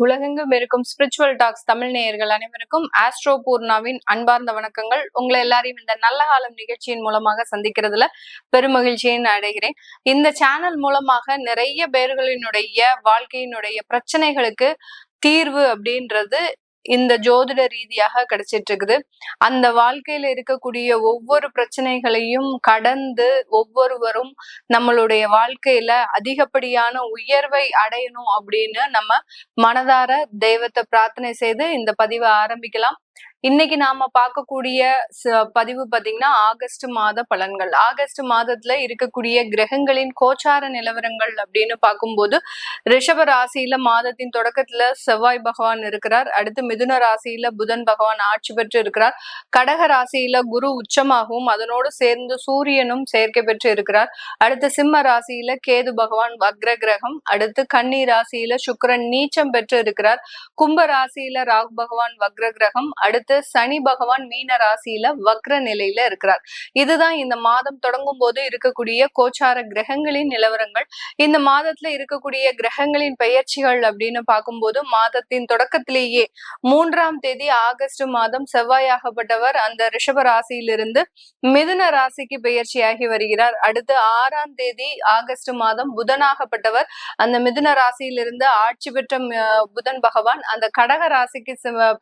உலகெங்கும் இருக்கும் spiritual tax Tamil நேயர்கள் அனைவருக்கும் ஆஸ்ட்ரோ பூர்ணாவின் அன்பார்ந்த வணக்கங்கள். உங்களை எல்லாரையும் இந்த நல்ல காலம் நிகழ்ச்சியின் மூலமாக சந்திக்கிறதுல பெருமகிழ்ச்சியை அடைகிறேன். இந்த சேனல் மூலமாக நிறைய பேர்களினுடைய வாழ்க்கையினுடைய பிரச்சனைகளுக்கு தீர்வு அப்படின்றது இந்த ஜோதிட ரீதியாக கிடைச்சிட்டு இருக்குது. அந்த வாழ்க்கையில இருக்கக்கூடிய ஒவ்வொரு பிரச்சனைகளையும் கடந்து ஒவ்வொருவரும் நம்மளுடைய வாழ்க்கையில அதிகப்படியான உயர்வை அடையணும் அப்படின்னு நம்ம மனதார தெய்வத்தை பிரார்த்தனை செய்து இந்த பதிவை ஆரம்பிக்கலாம். இன்னைக்கு நாம பார்க்கக்கூடிய பதிவு பாத்தீங்கன்னா ஆகஸ்ட் மாத பலன்கள். ஆகஸ்ட் மாதத்துல இருக்கக்கூடிய கிரகங்களின் கோச்சார நிலவரங்கள் அப்படின்னு பார்க்கும்போது ரிஷப ராசியில மாதத்தின் தொடக்கத்துல செவ்வாய் பகவான் இருக்கிறார். அடுத்து மிதுன ராசியில புதன் பகவான் ஆட்சி பெற்று இருக்கிறார். கடக ராசியில குரு உச்சமாகவும் அதனோடு சேர்ந்து சூரியனும் சேர்க்கை பெற்று இருக்கிறார். அடுத்து சிம்ம ராசியில கேது பகவான் வக்ர கிரகம். அடுத்து கன்னி ராசியில சுக்கிரன் நீச்சம் பெற்று இருக்கிறார். கும்ப ராசியில ராகு பகவான் வக்ர கிரகம். அடுத்து சனி பகவான் மீன ராசியில வக்ர நிலையில இருக்கிறார். இதுதான் இந்த மாதம் தொடங்கும் போது இருக்கக்கூடிய கோச்சார கிரகங்களின் நிலவரங்கள். இந்த மாதத்துல இருக்கக்கூடிய கிரகங்களின் பெயர்ச்சிகள் அப்படின்னு பார்க்கும்போது மாதத்தின் தொடக்கத்திலேயே 3ஆம் தேதி ஆகஸ்ட் மாதம் செவ்வாயாகப்பட்டவர் அந்த ரிஷப ராசியிலிருந்து மிதுன ராசிக்கு பெயர்ச்சியாகி வருகிறார். அடுத்து 6ஆம் தேதி ஆகஸ்ட் மாதம் புதனாகப்பட்டவர் அந்த மிதுன ராசியிலிருந்து ஆட்சி பெற்ற புதன் பகவான் அந்த கடக ராசிக்கு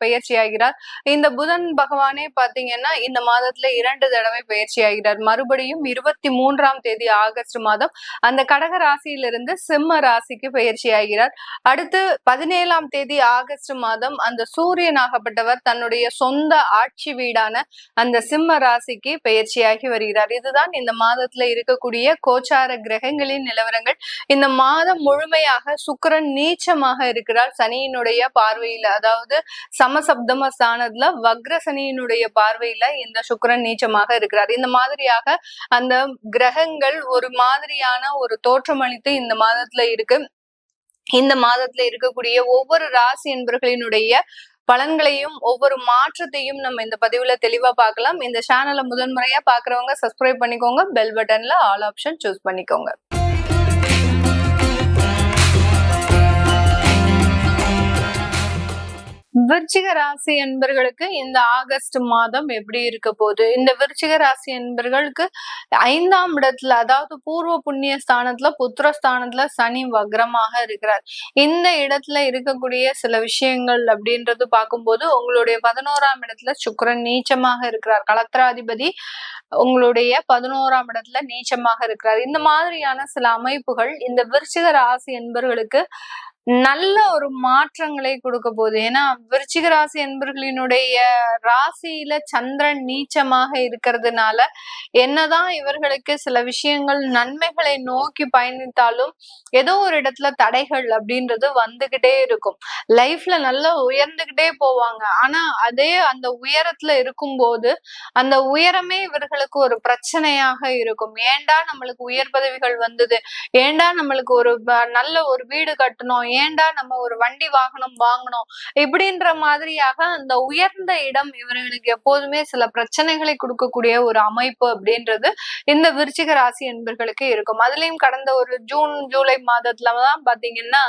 பெயர்ச்சியாகிறார். இந்த புதன் பகவானே பாத்தீங்கன்னா இந்த மாதத்துல 2 தடவை பயிற்சி ஆகிறார். மறுபடியும் 23ஆம் தேதி ஆகஸ்ட் மாதம் அந்த கடக ராசியிலிருந்து சிம்ம ராசிக்கு பயிற்சி ஆகிறார். அடுத்து 17ஆம் தேதி ஆகஸ்ட் மாதம் அந்த சூரியனாகப்பட்டவர் தன்னுடைய சொந்த ஆட்சி வீடான அந்த சிம்ம ராசிக்கு பயிற்சியாகி வருகிறார். இதுதான் இந்த மாதத்துல இருக்கக்கூடிய கோச்சார கிரகங்களின் நிலவரங்கள். இந்த மாதம் முழுமையாக சுக்கிரன் நீச்சமாக இருக்கிறார். சனியினுடைய பார்வையில, அதாவது சமசப்தம ஸ்தானத்துல வக்ர சனியினுடைய பார்வையில இந்த சுக்கிரன் நீச்சமாக இருக்கிறார். இந்த மாதிரியாக அந்த கிரகங்கள் ஒரு மாதிரியான ஒரு தோற்றமளித்து இந்த மாதத்துல இருக்கு. இந்த மாதத்துல இருக்கக்கூடிய ஒவ்வொரு ராசி என்பர்களினுடைய பலன்களையும் ஒவ்வொரு மாற்றத்தையும் நம்ம இந்த பதிவுல தெளிவா பார்க்கலாம். இந்த சேனலை முதன்முறையா பாக்குறவங்க சப்ஸ்கிரைப் பண்ணிக்கோங்க. பெல் பட்டன்ல ஆல் ஆப்ஷன் சூஸ் பண்ணிக்கோங்க. விருச்சிக ராசி என்பர்களுக்கு இந்த ஆகஸ்ட் மாதம் எப்படி இருக்க போகுது? இந்த விருச்சிக ராசி என்பர்களுக்கு 5ஆம் இடத்துல, அதாவது பூர்வ புண்ணிய ஸ்தானத்துல புத்திரஸ்தானத்துல சனி வக்ரமாக இருக்கிறார். இந்த இடத்துல இருக்கக்கூடிய சில விஷயங்கள் அப்படின்றது பார்க்கும்போது உங்களுடைய 11ஆம் இடத்துல சுக்கிரன் நீச்சமாக இருக்கிறார். கலத்திராதிபதி உங்களுடைய 11ஆம் இடத்துல நீச்சமாக இருக்கிறார். இந்த மாதிரியான சில அமைப்புகள் இந்த விருச்சிக ராசி என்பர்களுக்கு நல்ல ஒரு மாற்றங்களை கொடுக்க போகுது. ஏன்னா விருச்சிக ராசி என்பர்களினுடைய ராசியில சந்திரன் நீச்சமாக இருக்கிறதுனால என்னதான் இவர்களுக்கு சில விஷயங்கள் நன்மைகளை நோக்கி பயணித்தாலும் ஏதோ ஒரு இடத்துல தடைகள் அப்படின்றது வந்துகிட்டே இருக்கும். லைஃப்ல நல்லா உயர்ந்துகிட்டே போவாங்க. ஆனா அதே அந்த உயரத்துல இருக்கும்போது அந்த உயரமே இவர்களுக்கு ஒரு பிரச்சனையாக இருக்கும். ஏண்டா நம்மளுக்கு உயர் பதவிகள் வந்தது, ஏண்டா நம்மளுக்கு ஒரு நல்ல ஒரு வீடு கட்டணும், ஏண்டா நம்ம ஒரு வண்டி வாகனம் வாங்கணும், இப்படின்ற மாதிரியாக அந்த உயர்ந்த இடம் இவர்களுக்கு எப்போதுமே சில பிரச்சனைகளை கொடுக்கக்கூடிய ஒரு அமைப்பு அப்படின்றது இந்த விருச்சிக ராசி என்பர்களுக்கு இருக்கும். அதுலயும் கடந்த ஒரு ஜூன் ஜூலை மாதத்துலதான் பாத்தீங்கன்னா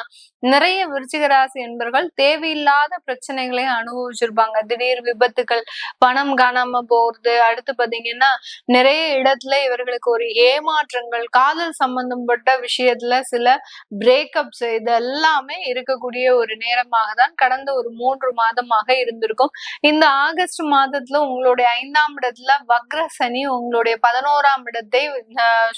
நிறைய விருச்சிக ராசி என்பர்கள் தேவையில்லாத பிரச்சனைகளை அனுபவிச்சிருப்பாங்க. திடீர் விபத்துகள், பணம் காணாம போறது, அடுத்து பாத்தீங்கன்னா நிறைய இடத்துல இவர்களுக்கு ஒரு ஏமாற்றங்கள், காதல் சம்பந்தப்பட்ட விஷயத்துல சில பிரேக்கப்ஸ், இதெல்லாமே இருக்கக்கூடிய ஒரு நேரமாக தான் கடந்த ஒரு 3 மாதமாக இருந்திருக்கும். இந்த ஆகஸ்ட் மாதத்துல உங்களுடைய 5ஆம் இடத்துல வக்ர சனி உங்களுடைய 11ஆம் இடத்தை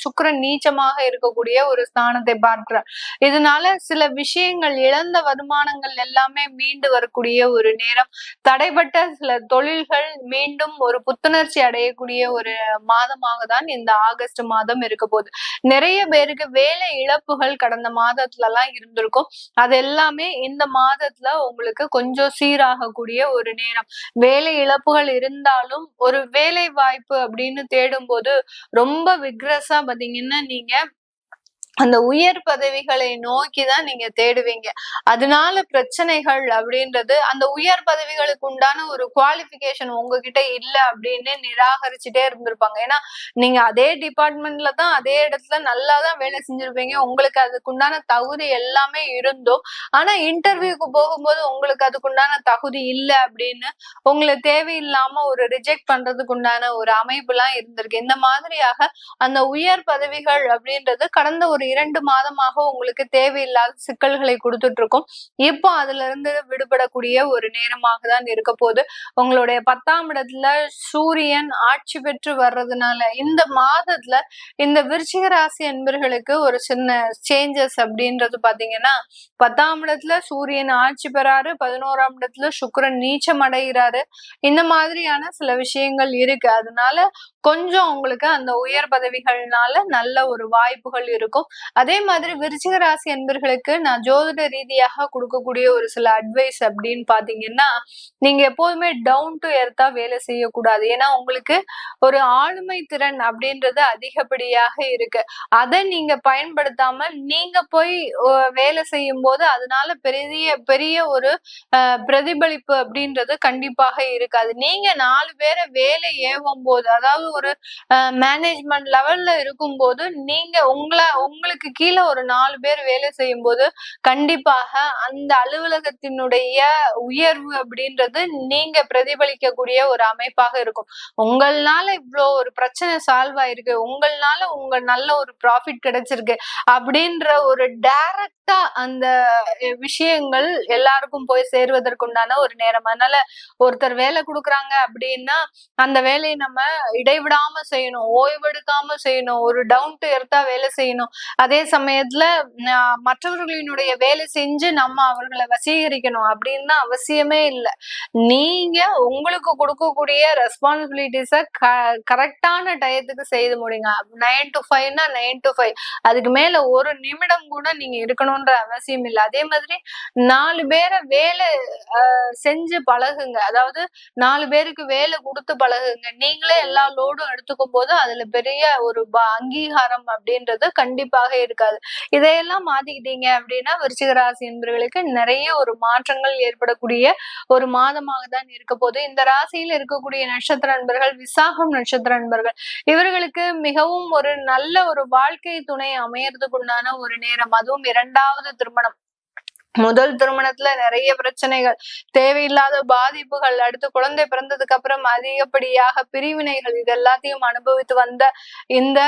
சுக்கிரன் நீச்சமாக இருக்கக்கூடிய ஒரு ஸ்தானத்தை பார்க்கிறார். இதனால சில விஷயங்கள், இழந்த வருமானங்கள் எல்லாமே மீண்டு வரக்கூடிய ஒரு நேரம், தடைப்பட்ட சில தொழில்கள் மீண்டும் ஒரு புத்துணர்ச்சி அடையக்கூடிய ஒரு மாதமாக தான் இந்த ஆகஸ்ட் மாதம் இருக்க போகுது. நிறைய பேருக்கு வேலை இழப்புகள் கடந்த மாதத்துல எல்லாம் இருந்திருக்கும். அது எல்லாமே இந்த மாதத்துல உங்களுக்கு கொஞ்சம் சீராகக்கூடிய ஒரு நேரம். வேலை இழப்புகள் இருந்தாலும் ஒரு வேலை வாய்ப்பு அப்படின்னு தேடும் போது ரொம்ப விக்ரஸா பாத்தீங்கன்னா நீங்க அந்த உயர் பதவிகளை நோக்கிதான் நீங்க தேடுவீங்க. அதனால பிரச்சனைகள் அப்படின்றது அந்த உயர் பதவிகளுக்கு உண்டான ஒரு குவாலிஃபிகேஷன் உங்ககிட்ட இல்ல அப்படின்னு நிராகரிச்சுட்டே இருந்திருப்பாங்க. ஏன்னா நீங்க அதே டிபார்ட்மெண்ட்ல தான் அதே இடத்துல நல்லாதான் வேலை செஞ்சிருப்பீங்க. உங்களுக்கு அதுக்குண்டான தகுதி எல்லாமே இருந்தும் ஆனா இன்டர்வியூக்கு போகும்போது உங்களுக்கு அதுக்குண்டான தகுதி இல்ல அப்படின்னு உங்களை தேவையில்லாம ஒரு ரிஜெக்ட் பண்றதுக்கு உண்டான ஒரு அமைப்பு எல்லாம் இருந்திருக்கு. இந்த மாதிரியாக அந்த உயர் பதவிகள் அப்படின்றது கடந்த ஒரு 2 மாதமாக உங்களுக்கு தேவையில்லாத சிக்கல்களை கொடுத்துட்டு இருக்கும். இப்போ அதுல இருந்து விடுபடக்கூடிய ஒரு நேரமாக தான் இருக்க போது. உங்களுடைய 10ஆம் இடத்துல சூரியன் ஆட்சி பெற்று வர்றதுனால இந்த மாதத்துல இந்த விருச்சிக ராசி அன்பர்களுக்கு ஒரு சின்ன சேஞ்சஸ் அப்படின்றது பாத்தீங்கன்னா 10ஆம் இடத்துல சூரியன் ஆட்சி பெறாரு, 11ஆம் இடத்துல சுக்கிரன் நீச்சம் அடைகிறாரு. இந்த மாதிரியான சில விஷயங்கள் இருக்கு. அதனால கொஞ்சம் உங்களுக்கு அந்த உயர் பதவிகள்னால நல்ல ஒரு வாய்ப்புகள் இருக்கும். அதே மாதிரி விருச்சிக ராசி அன்பர்களுக்கு நான் ஜோதிட ரீதியாக கொடுக்கக்கூடிய ஒரு சில அட்வைஸ் அப்படின்னு பாத்தீங்கன்னா, நீங்க எப்போதுமே டவுன் டு எர்த்தா வேலை செய்யக்கூடாது. ஏன்னா உங்களுக்கு ஒரு ஆளுமை திறன் அப்படின்றது அதிகப்படியாக இருக்கு. அதை நீங்க பயன்படுத்தாம நீங்க போய் வேலை செய்யும் போது அதனால பெரிய பெரிய ஒரு பிரதிபலிப்பு அப்படின்றது கண்டிப்பாக இருக்காது. நீங்க 4 பேரை வேலை ஏவும் போது அதாவது ஒரு மேனேஜ்மெண்ட் லெவல்ல இருக்கும்போது நீங்க உங்களுக்கு கீழே ஒரு 4 பேர் வேலை செய்யும் போது கண்டிப்பாக அந்த அலுவலகத்தினுடைய உயர்வு அப்படின்றது நீங்க பிரதிபலிக்கக்கூடிய ஒரு அமைப்பாக இருக்கும். உங்களால இவ்வளோ ஒரு பிரச்சனை சால்வ் ஆயிருக்கு, உங்களால உங்க நல்ல ஒரு ப்ராஃபிட் கிடைச்சிருக்கு அப்படின்ற ஒரு டைரக்டா அந்த விஷயங்கள் எல்லாருக்கும் போய் சேருவதற்குண்டான ஒரு நேரம். அதனால ஒருத்தர் வேலை கொடுக்குறாங்க அப்படின்னா அந்த வேலையை நம்ம இடைவிடாம செய்யணும், ஓய்வெடுக்காம செய்யணும், ஒரு டவுன் டு எர்த்தா வேலை செய்யணும். அதே சமயத்துல மற்றவர்களினுடைய வேலை செஞ்சு நம்ம அவர்களை வசீகரிக்கணும் அப்படின்னு அவசியமே இல்லை. நீங்க உங்களுக்கு கொடுக்கக்கூடிய ரெஸ்பான்சிபிலிட்டிஸ கரெக்டான டயத்துக்கு செய்து முடியுங்க. 9 to 5னா 9 to 5, அதுக்கு மேல ஒரு நிமிடம் கூட நீங்க இருக்கணும்ன்ற அவசியம் இல்லை. அதே மாதிரி 4 பேரை வேலை செஞ்சு பழகுங்க. அதாவது 4 பேருக்கு வேலை கொடுத்து பழகுங்க. நீங்களே எல்லா லோடும் எடுத்துக்கும் போது அதுல பெரிய ஒரு அங்கீகாரம் அப்படின்றது கண்டிப்பாக இருக்காது. இதையெல்லாம் மாத்திக்கிட்டீங்க அப்படின்னா விருச்சிக ராசி என்பவர்களுக்கு நிறைய ஒரு மாற்றங்கள் ஏற்படக்கூடிய ஒரு மாதமாக தான் இருக்க போது. இந்த ராசியில் இருக்கக்கூடிய நட்சத்திர நண்பர்கள் விசாகம் நட்சத்திர நண்பர்கள் இவர்களுக்கு மிகவும் ஒரு நல்ல ஒரு வாழ்க்கை துணை அமையறதுக்குண்டான ஒரு நேரம். அதுவும் 2வது திருமணம். முதல் திருமணத்துல நிறைய பிரச்சனைகள், தேவையில்லாத பாதிப்புகள், அடுத்து குழந்தை பிறந்ததுக்கு அப்புறம் அதிகப்படியாக பிரிவினைகள், இது எல்லாத்தையும் அனுபவித்து வந்த இந்த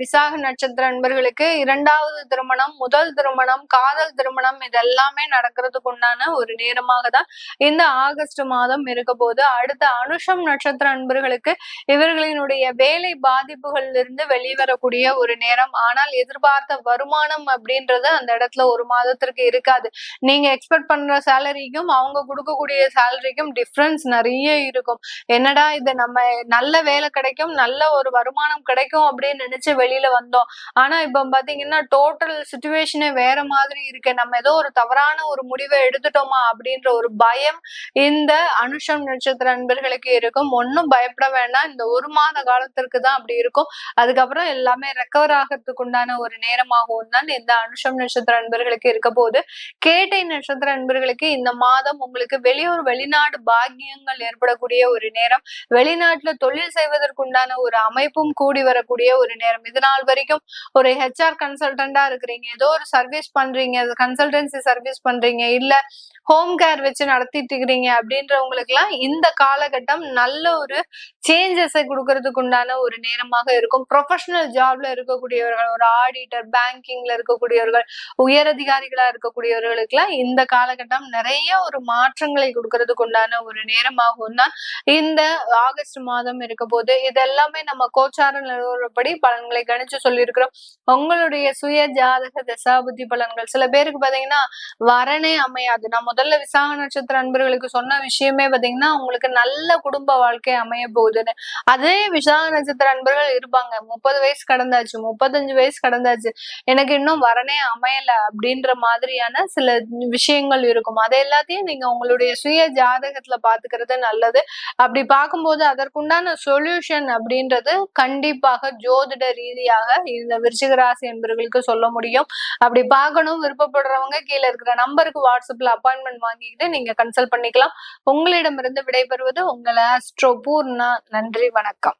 விசாக நட்சத்திர நண்பர்களுக்கு 2வது திருமணம், முதல் திருமணம், காதல் திருமணம் இதெல்லாமே நடக்கிறதுக்கு உண்டான ஒரு நேரமாக தான் இந்த ஆகஸ்ட் மாதம் இருக்க போது. அடுத்த அனுஷம் நட்சத்திர நண்பர்களுக்கு இவர்களினுடைய வேலை பாதிப்புகள்ல இருந்து வெளிவரக்கூடிய ஒரு நேரம். ஆனால் எதிர்பார்த்த வருமானம் அப்படின்றது அந்த இடத்துல ஒரு மாதத்திற்கு இருக்காது. நீங்க எக்ஸ்பெக்ட் பண்ற சேலரிக்கும் அவங்க கொடுக்கக்கூடிய சேலரிக்கும் டிஃபரன்ஸ் நிறைய இருக்கும். என்னடா இது நம்ம நல்ல வேலை கிடைக்கும், நல்ல ஒரு வருமானம் கிடைக்கும் அப்படின்னு நினைச்சு வெளியில வந்தோம். ஆனா இப்ப பாத்தீங்கன்னா டோட்டல் சிச்சுவேஷனே வேற மாதிரி இருக்கு. நம்ம ஏதோ ஒரு தவறான ஒரு முடிவை எடுத்துட்டோமா அப்படின்ற ஒரு பயம் இந்த அனுஷம் நட்சத்திர நண்பர்களுக்கு இருக்கும். ஒன்னும் பயப்பட வேண்டாம். இந்த 1 மாத காலத்திற்கு தான் அப்படி இருக்கும். அதுக்கப்புறம் எல்லாமே ரெக்கவர் ஆகிறதுக்கு உண்டான ஒரு நேரமாகவும் தான் இந்த அனுஷம் நட்சத்திர நண்பர்களுக்கு இருக்க போது. கேட்டை நட்சத்திர நண்பர்களுக்கு இந்த மாதம் உங்களுக்கு வெளியூர் வெளிநாடு பாக்கியங்கள் ஏற்படக்கூடிய ஒரு நேரம். வெளிநாட்டுல தொழில் செய்வதற்குண்டான ஒரு அமைப்பும் கூடி வரக்கூடிய ஒரு நேரம். இது நாள் வரைக்கும் ஒரு ஹெச்ஆர் கன்சல்டண்டா இருக்கிறீங்க, ஏதோ ஒரு சர்வீஸ் பண்றீங்க, கன்சல்டன்சி சர்வீஸ் பண்றீங்க, இல்ல ஹோம் கேர் வச்சு நடத்திட்டு இருக்கிறீங்க அப்படின்றவங்களுக்கு எல்லாம் இந்த காலகட்டம் நல்ல ஒரு சேஞ்சஸை கொடுக்கறதுக்கு உண்டான ஒரு நேரமாக இருக்கும். ப்ரொஃபஷனல் ஜாப்ல இருக்கக்கூடியவர்கள், ஒரு ஆடிட்டர், பேங்கிங்ல இருக்கக்கூடியவர்கள், உயரதிகாரிகளா இருக்கக்கூடியவர்களுக்கெல்லாம் இந்த காலகட்டம் நிறைய ஒரு மாற்றங்களை கொடுக்கறதுக்கு உண்டான ஒரு நேரமாகவும் தான் இந்த ஆகஸ்ட் மாதம் இருக்க போது. இதெல்லாமே நம்ம கோச்சார நிலவரப்படி பலன்களை கணிச்சு சொல்லியிருக்கிறோம். உங்களுடைய சுய ஜாதக தசாபுத்தி பலன்கள் சில பேருக்கு பாத்தீங்கன்னா வரனே அமையாது. நான் முதல்ல விசாக நட்சத்திர அன்பர்களுக்கு சொன்ன விஷயமே பாத்தீங்கன்னா உங்களுக்கு நல்ல குடும்ப வாழ்க்கை அமைய போகுதுன்னு. அதே விசாக நட்சத்திர அன்பர்கள் இருப்பாங்க, 30 வயசு கடந்தாச்சு, 35 வயசு கடந்தாச்சு, எனக்கு இன்னும் வரனே அமையல அப்படின்ற மாதிரியான சில சில விஷயங்கள் இருக்கும். அதை எல்லாத்தையும் நீங்க உங்களுடைய சுய ஜாதகத்துல பாத்துக்கிறது நல்லது. அப்படி பார்க்கும்போது அதற்குண்டான சொல்யூஷன் அப்படின்றது கண்டிப்பாக ஜோதிட ரீதியாக இந்த விருச்சிக ராசி என்பவர்களுக்கு சொல்ல முடியும். அப்படி பார்க்கணும் விருப்பப்படுறவங்க கீழே இருக்கிற நம்பருக்கு வாட்ஸ்அப்ல அப்பாயின்மெண்ட் வாங்கிக்கிட்டு நீங்க கன்சல்ட் பண்ணிக்கலாம். உங்களிடமிருந்து விடைபெறுவது உங்களை ஆஸ்ட்ரோ பூர்ணா. நன்றி, வணக்கம்.